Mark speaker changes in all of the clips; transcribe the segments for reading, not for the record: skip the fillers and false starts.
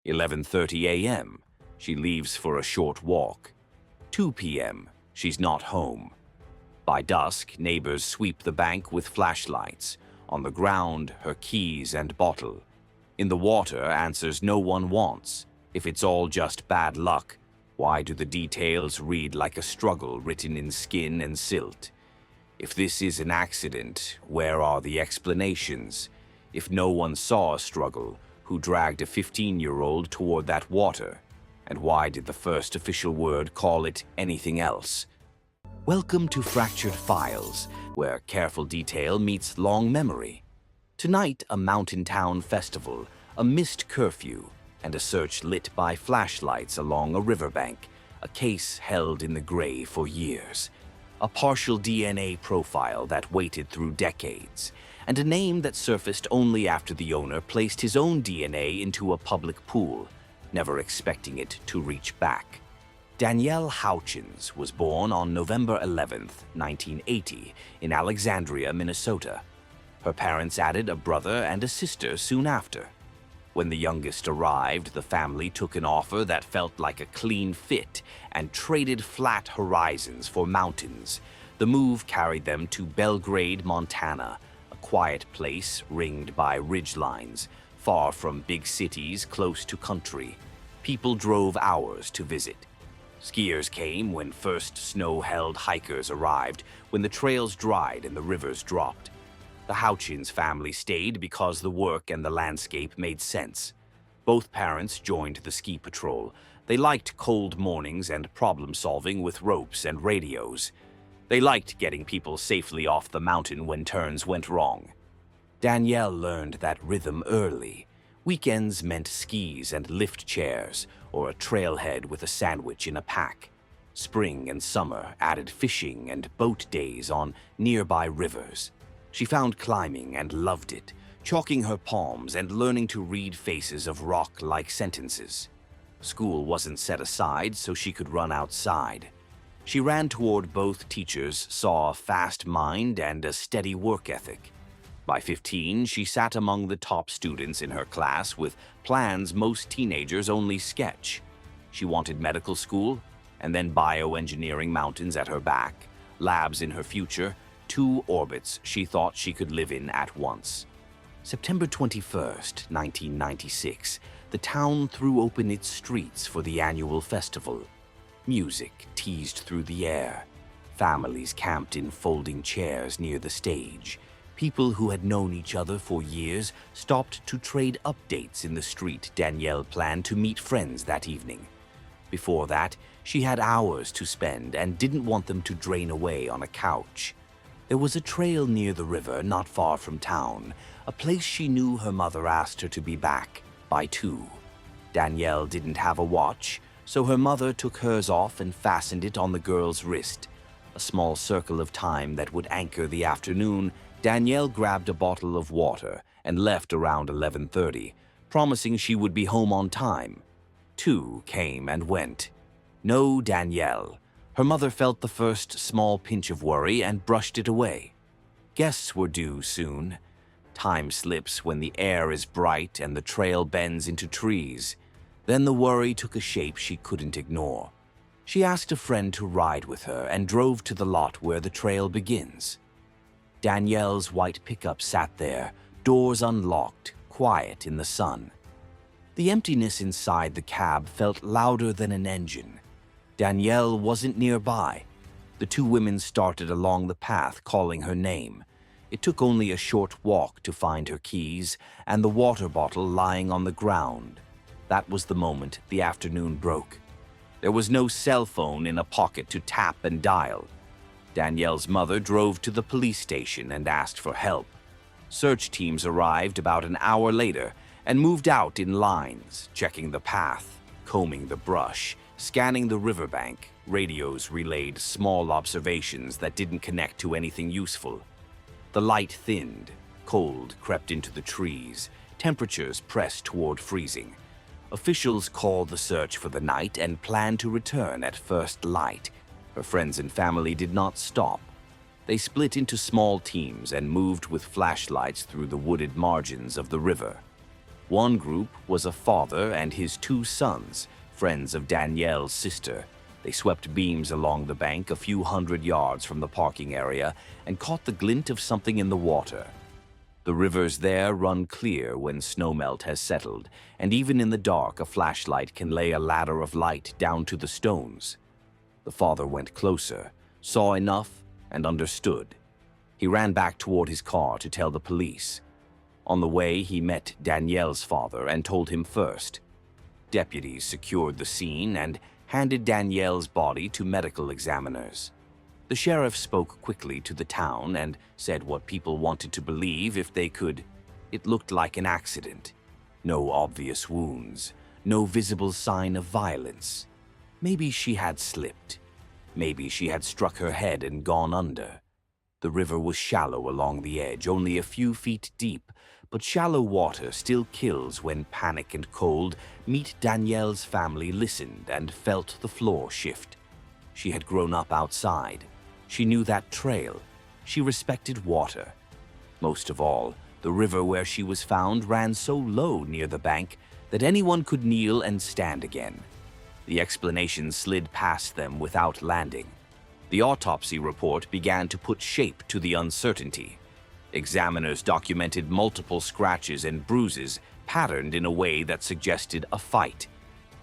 Speaker 1: 11:30 a.m. She leaves for a short walk. 2 p.m. She's not home. By dusk, neighbors sweep the bank with flashlights. On the ground, her keys and bottle. In the water, answers no one wants. If it's all just bad luck, why do the details read like a struggle written in skin and silt? If this is an accident, where are the explanations? If no one saw a struggle, who dragged a 15-year-old toward that water? And why did the first official word call it anything else? Welcome to Fractured Files, where careful detail meets long memory. Tonight, a mountain town festival, a missed curfew, and a search lit by flashlights along a riverbank, a case held in the gray for years. A partial DNA profile that waited through decades, and a name that surfaced only after the owner placed his own DNA into a public pool, never expecting it to reach back. Danielle Houchins was born on November 11, 1980, in Alexandria, Minnesota. Her parents added a brother and a sister soon after. When the youngest arrived, the family took an offer that felt like a clean fit and traded flat horizons for mountains. The move carried them to Belgrade, Montana, a quiet place ringed by ridgelines, far from big cities, close to country. People drove hours to visit. Skiers came when first snow-held hikers arrived, when the trails dried and the rivers dropped. The Houchins family stayed because the work and the landscape made sense. Both parents joined the ski patrol. They liked cold mornings and problem-solving with ropes and radios. They liked getting people safely off the mountain when turns went wrong. Danielle learned that rhythm early. Weekends meant skis and lift chairs, or a trailhead with a sandwich in a pack. Spring and summer added fishing and boat days on nearby rivers. She found climbing and loved it, chalking her palms and learning to read faces of rock-like sentences. School wasn't set aside so she could run outside. She ran toward both teachers, saw a fast mind and a steady work ethic. By 15, she sat among the top students in her class with plans most teenagers only sketch. She wanted medical school, and then bioengineering mountains at her back, labs in her future, 2 orbits she thought she could live in at once. September 21st, 1996, the town threw open its streets for the annual festival. Music teased through the air. Families camped in folding chairs near the stage. People who had known each other for years stopped to trade updates in the street Danielle planned to meet friends that evening. Before that, she had hours to spend and didn't want them to drain away on a couch. There was a trail near the river not far from town, a place she knew her mother asked her to be back by 2. Danielle didn't have a watch, so her mother took hers off and fastened it on the girl's wrist. A small circle of time that would anchor the afternoon, Danielle grabbed a bottle of water and left around 11:30, promising she would be home on time. 2 came and went. No Danielle. Her mother felt the first small pinch of worry and brushed it away. Guests were due soon. Time slips when the air is bright and the trail bends into trees. Then the worry took a shape she couldn't ignore. She asked a friend to ride with her and drove to the lot where the trail begins. Danielle's white pickup sat there, doors unlocked, quiet in the sun. The emptiness inside the cab felt louder than an engine. Danielle wasn't nearby. The 2 women started along the path, calling her name. It took only a short walk to find her keys and the water bottle lying on the ground. That was the moment the afternoon broke. There was no cell phone in a pocket to tap and dial. Danielle's mother drove to the police station and asked for help. Search teams arrived about an hour later and moved out in lines, checking the path, combing the brush, scanning the riverbank. Radios relayed small observations that didn't connect to anything useful. The light thinned, cold crept into the trees, temperatures pressed toward freezing. Officials called the search for the night and planned to return at first light. Her friends and family did not stop. They split into small teams and moved with flashlights through the wooded margins of the river. One group was a father and his two sons, friends of Danielle's sister. They swept beams along the bank a few hundred yards from the parking area and caught the glint of something in the water. The rivers there run clear when snowmelt has settled, and even in the dark a flashlight can lay a ladder of light down to the stones. The father went closer, saw enough, and understood. He ran back toward his car to tell the police. On the way, he met Danielle's father and told him first. Deputies secured the scene and handed Danielle's body to medical examiners. The sheriff spoke quickly to the town and said what people wanted to believe if they could. It looked like an accident. No obvious wounds, no visible sign of violence. Maybe she had slipped. Maybe she had struck her head and gone under. The river was shallow along the edge, only a few feet deep, but shallow water still kills when panic and cold meet. Danielle's family listened and felt the floor shift. She had grown up outside. She knew that trail. She respected water. Most of all, the river where she was found ran so low near the bank that anyone could kneel and stand again. The explanation slid past them without landing. The autopsy report began to put shape to the uncertainty. Examiners documented multiple scratches and bruises patterned in a way that suggested a fight.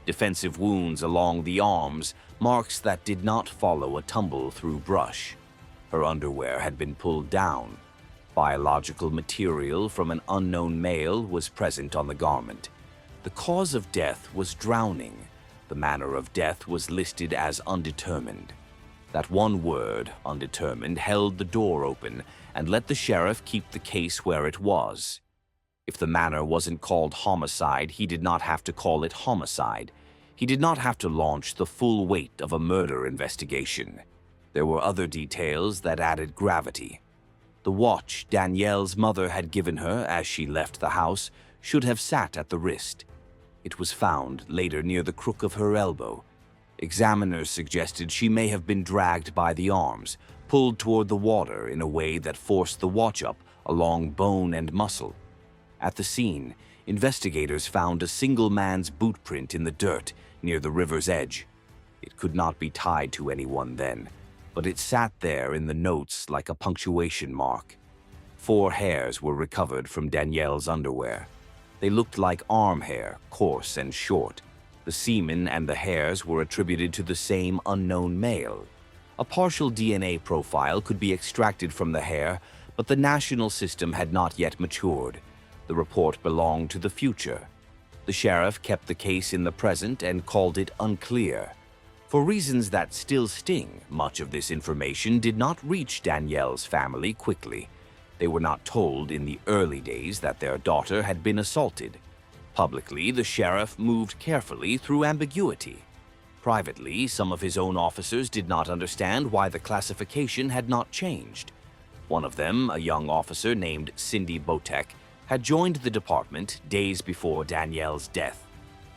Speaker 1: Defensive wounds along the arms, marks that did not follow a tumble through brush. Her underwear had been pulled down. Biological material from an unknown male was present on the garment. The cause of death was drowning. The manner of death was listed as undetermined. That one word, undetermined, held the door open and let the sheriff keep the case where it was. If the manner wasn't called homicide, he did not have to call it homicide. He did not have to launch the full weight of a murder investigation. There were other details that added gravity. The watch Danielle's mother had given her as she left the house should have sat at the wrist. It was found later near the crook of her elbow. Examiners suggested she may have been dragged by the arms, pulled toward the water in a way that forced the watch up along bone and muscle. At the scene, investigators found a single man's boot print in the dirt near the river's edge. It could not be tied to anyone then, but it sat there in the notes like a punctuation mark. 4 hairs were recovered from Danielle's underwear. They looked like arm hair, coarse and short. The semen and the hairs were attributed to the same unknown male. A partial DNA profile could be extracted from the hair, but the national system had not yet matured. The report belonged to the future. The sheriff kept the case in the present and called it unclear. For reasons that still sting, much of this information did not reach Danielle's family quickly. They were not told in the early days that their daughter had been assaulted. Publicly, the sheriff moved carefully through ambiguity. Privately, some of his own officers did not understand why the classification had not changed. One of them, a young officer named Cindy Botek, had joined the department days before Danielle's death.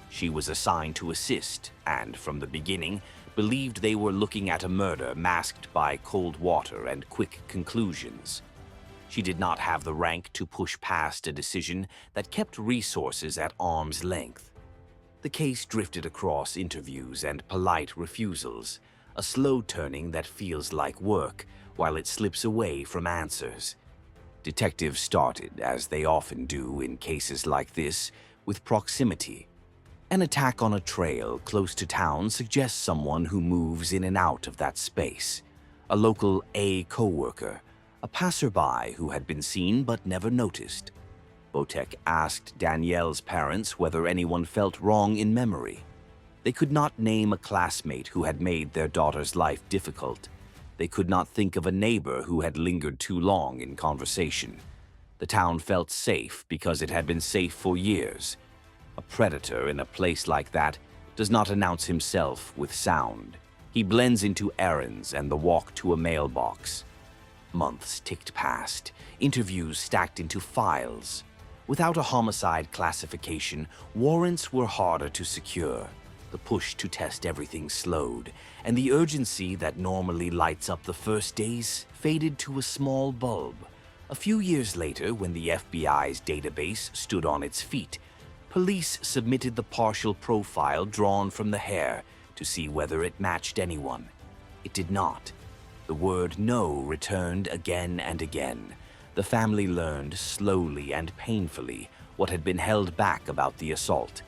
Speaker 1: She was assigned to assist and, from the beginning, believed they were looking at a murder masked by cold water and quick conclusions. She did not have the rank to push past a decision that kept resources at arm's length. The case drifted across interviews and polite refusals, a slow turning that feels like work while it slips away from answers. Detectives started, as they often do in cases like this, with proximity. An attack on a trail close to town suggests someone who moves in and out of that space. A local co-worker, a passerby who had been seen but never noticed. Botek asked Danielle's parents whether anyone felt wrong in memory. They could not name a classmate who had made their daughter's life difficult. They could not think of a neighbor who had lingered too long in conversation. The town felt safe because it had been safe for years. A predator in a place like that does not announce himself with sound. He blends into errands and the walk to a mailbox. Months ticked past, interviews stacked into files. Without a homicide classification, warrants were harder to secure. The push to test everything slowed, and the urgency that normally lights up the first days faded to a small bulb. A few years later, when the FBI's database stood on its feet, Police submitted the partial profile drawn from the hair to see whether it matched anyone. It did not. The word no returned again and again. The family learned slowly and painfully what had been held back about the assault.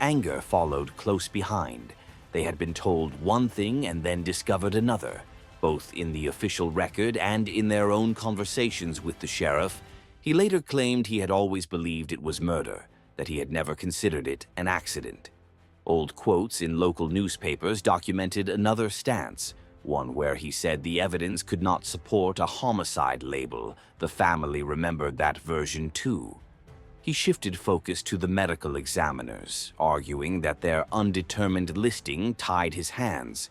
Speaker 1: Anger followed close behind. They had been told one thing and then discovered another, both in the official record and in their own conversations with the sheriff. He later claimed he had always believed it was murder, that he had never considered it an accident. Old quotes in local newspapers documented another stance, one where he said the evidence could not support a homicide label. The family remembered that version too. He shifted focus to the medical examiners, arguing that their undetermined listing tied his hands.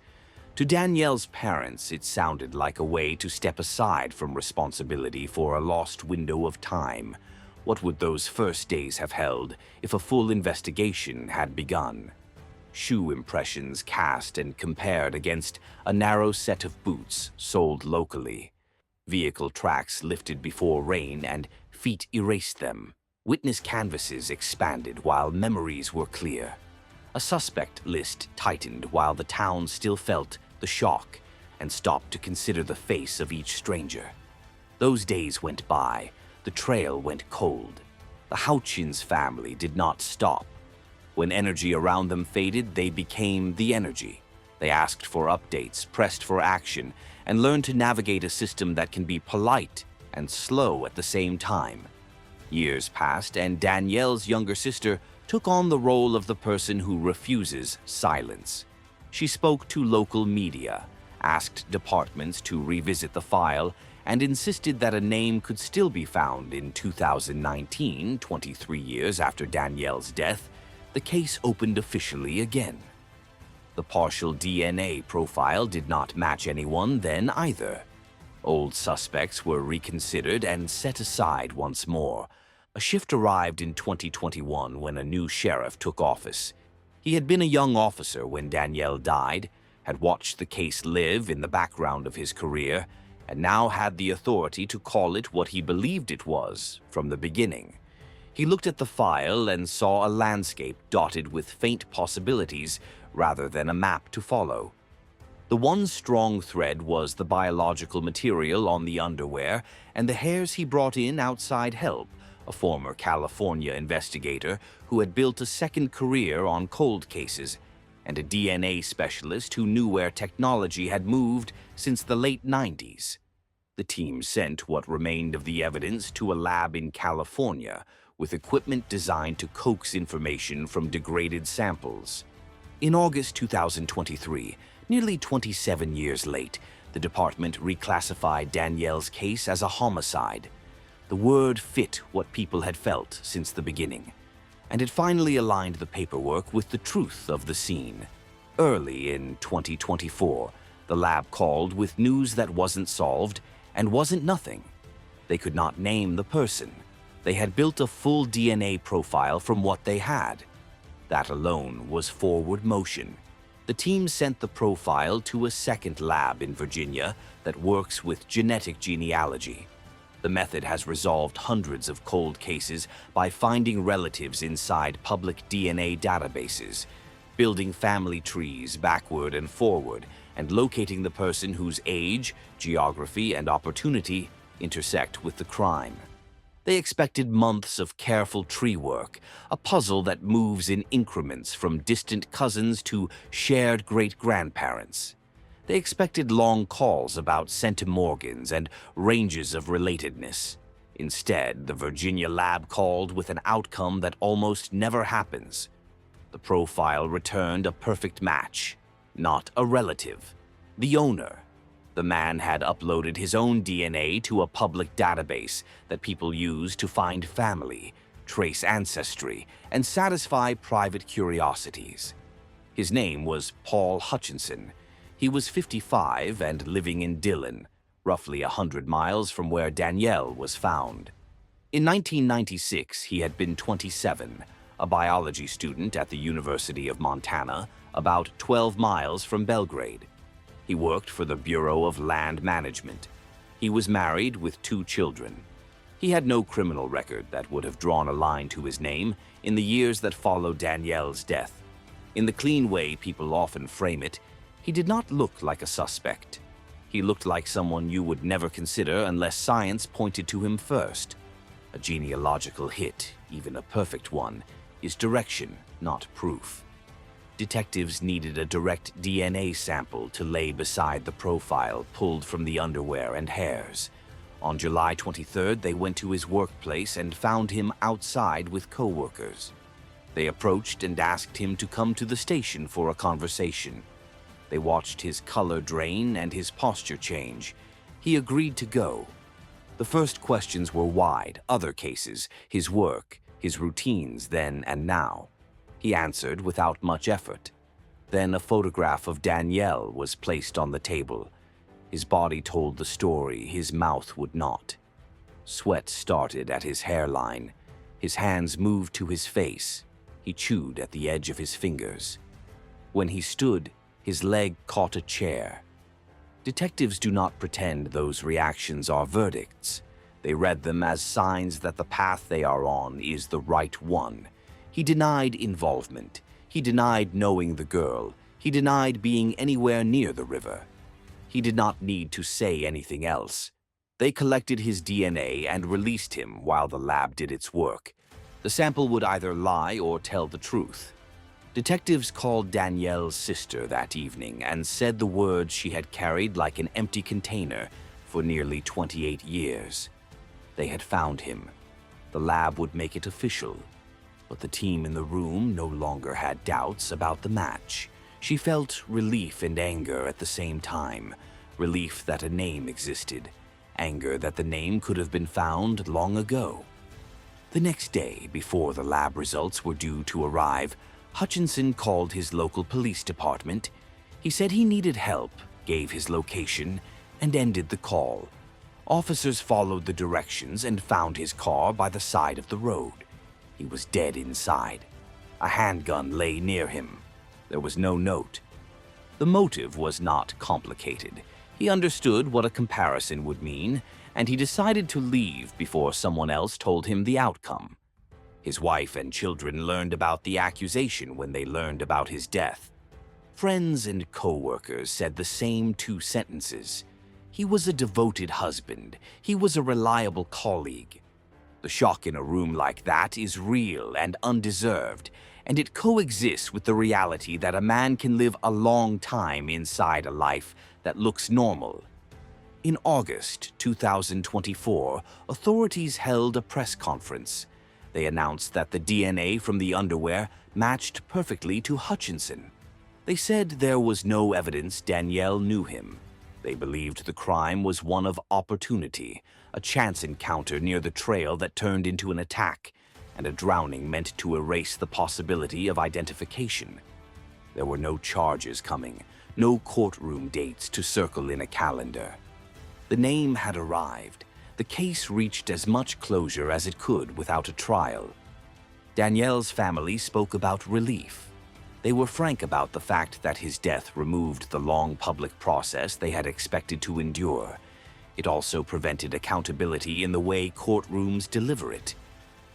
Speaker 1: To Danielle's parents, it sounded like a way to step aside from responsibility for a lost window of time. What would those first days have held if a full investigation had begun? Shoe impressions cast and compared against a narrow set of boots sold locally. Vehicle tracks lifted before rain and feet erased them. Witness canvases expanded while memories were clear. A suspect list tightened while the town still felt the shock and stopped to consider the face of each stranger. Those days went by. The trail went cold. The Houchins family did not stop. When energy around them faded, they became the energy. They asked for updates, pressed for action, and learned to navigate a system that can be polite and slow at the same time. Years passed, and Danielle's younger sister took on the role of the person who refuses silence. She spoke to local media, asked departments to revisit the file, and insisted that a name could still be found. In 2019, 23 years after Danielle's death, the case opened officially again. The partial DNA profile did not match anyone then either. Old suspects were reconsidered and set aside once more. A shift arrived in 2021 when a new sheriff took office. He had been a young officer when Danielle died, had watched the case live in the background of his career, and now had the authority to call it what he believed it was from the beginning. He looked at the file and saw a landscape dotted with faint possibilities rather than a map to follow. The one strong thread was the biological material on the underwear and the hairs he brought in outside help, a former California investigator who had built a second career on cold cases, and a DNA specialist who knew where technology had moved since the late 90s. The team sent what remained of the evidence to a lab in California with equipment designed to coax information from degraded samples. In August 2023, nearly 27 years late, the department reclassified Danielle's case as a homicide. The word fit what people had felt since the beginning, and it finally aligned the paperwork with the truth of the scene. Early in 2024, the lab called with news that wasn't solved and wasn't nothing. They could not name the person. They had built a full DNA profile from what they had. That alone was forward motion. The team sent the profile to a second lab in Virginia that works with genetic genealogy. The method has resolved hundreds of cold cases by finding relatives inside public DNA databases, building family trees backward and forward, and locating the person whose age, geography, and opportunity intersect with the crime. They expected months of careful tree work, a puzzle that moves in increments from distant cousins to shared great-grandparents. They expected long calls about centimorgans and ranges of relatedness. Instead, the Virginia lab called with an outcome that almost never happens. The profile returned a perfect match, not a relative, the owner. The man had uploaded his own DNA to a public database that people use to find family, trace ancestry, and satisfy private curiosities. His name was Paul Hutchinson. He was 55 and living in Dillon, roughly 100 miles from where Danielle was found. In 1996, he had been 27, a biology student at the University of Montana, about 12 miles from Belgrade. He worked for the Bureau of Land Management. He was married with 2 children. He had no criminal record that would have drawn a line to his name in the years that followed Danielle's death. In the clean way people often frame it, he did not look like a suspect. He looked like someone you would never consider unless science pointed to him first. A genealogical hit, even a perfect one, is direction, not proof. Detectives needed a direct DNA sample to lay beside the profile pulled from the underwear and hairs. On July 23rd, they went to his workplace and found him outside with co-workers. They approached and asked him to come to the station for a conversation. They watched his color drain and his posture change. He agreed to go. The first questions were wide, other cases, his work, his routines then and now. He answered without much effort. Then a photograph of Danielle was placed on the table. His body told the story, his mouth would not. Sweat started at his hairline. His hands moved to his face. He chewed at the edge of his fingers. When he stood, his leg caught a chair. Detectives do not pretend those reactions are verdicts. They read them as signs that the path they are on is the right one. He denied involvement. He denied knowing the girl. He denied being anywhere near the river. He did not need to say anything else. They collected his DNA and released him while the lab did its work. The sample would either lie or tell the truth. Detectives called Danielle's sister that evening and said the words she had carried like an empty container for nearly 28 years. They had found him. The lab would make it official. But the team in the room no longer had doubts about the match. She felt relief and anger at the same time. Relief that a name existed. Anger that the name could have been found long ago. The next day, before the lab results were due to arrive, Hutchinson called his local police department. He said he needed help, gave his location, and ended the call. Officers followed the directions and found his car by the side of the road. He was dead inside. A handgun lay near him. There was no note. The motive was not complicated. He understood what a comparison would mean, and he decided to leave before someone else told him the outcome. His wife and children learned about the accusation when they learned about his death. Friends and co-workers said the same two sentences. He was a devoted husband. He was a reliable colleague. The shock in a room like that is real and undeserved, and it coexists with the reality that a man can live a long time inside a life that looks normal. In August 2024, authorities held a press conference. They announced that the DNA from the underwear matched perfectly to Hutchinson. They said there was no evidence Danielle knew him. They believed the crime was one of opportunity, a chance encounter near the trail that turned into an attack, and a drowning meant to erase the possibility of identification. There were no charges coming, no courtroom dates to circle in a calendar. The name had arrived. The case reached as much closure as it could without a trial. Danielle's family spoke about relief. They were frank about the fact that his death removed the long public process they had expected to endure. It also prevented accountability in the way courtrooms deliver it.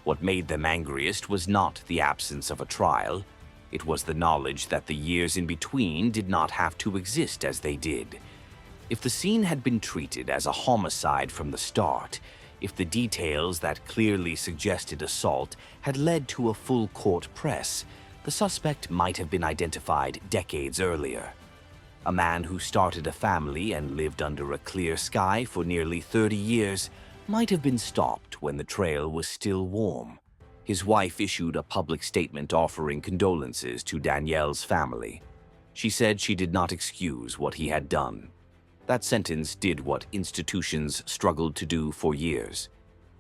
Speaker 1: What made them angriest was not the absence of a trial. It was the knowledge that the years in between did not have to exist as they did. If the scene had been treated as a homicide from the start, if the details that clearly suggested assault had led to a full court press, the suspect might have been identified decades earlier. A man who started a family and lived under a clear sky for nearly 30 years might have been stopped when the trail was still warm. His wife issued a public statement offering condolences to Danielle's family. She said she did not excuse what he had done. That sentence did what institutions struggled to do for years.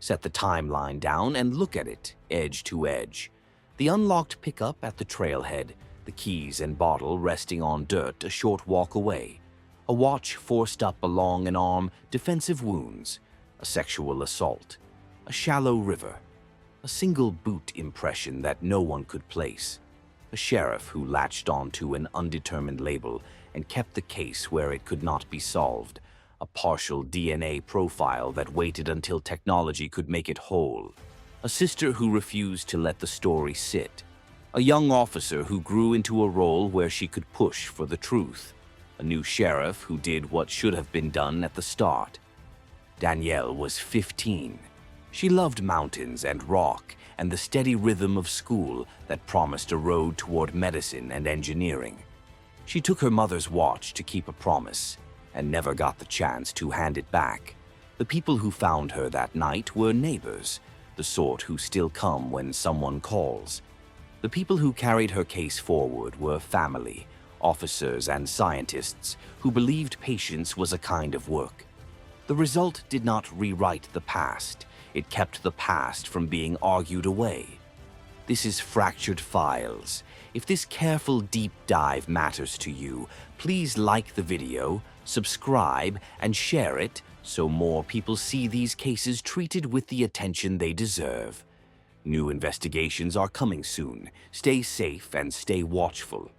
Speaker 1: Set the timeline down and look at it, edge to edge. The unlocked pickup at the trailhead, the keys and bottle resting on dirt a short walk away. A watch forced up along an arm, defensive wounds. A sexual assault. A shallow river. A single boot impression that no one could place. A sheriff who latched onto an undetermined label and kept the case where it could not be solved. a partial DNA profile that waited until technology could make it whole, a sister who refused to let the story sit, a young officer who grew into a role where she could push for the truth, a new sheriff who did what should have been done at the start. Danielle was 15. She loved mountains and rock and the steady rhythm of school that promised a road toward medicine and engineering. She took her mother's watch to keep a promise and never got the chance to hand it back. The people who found her that night were neighbors, the sort who still come when someone calls. The people who carried her case forward were family, officers, and scientists who believed patience was a kind of work. The result did not rewrite the past. It kept the past from being argued away. This is Fractured Files. If this careful deep dive matters to you, please like the video, subscribe, and share it so more people see these cases treated with the attention they deserve. New investigations are coming soon. Stay safe and stay watchful.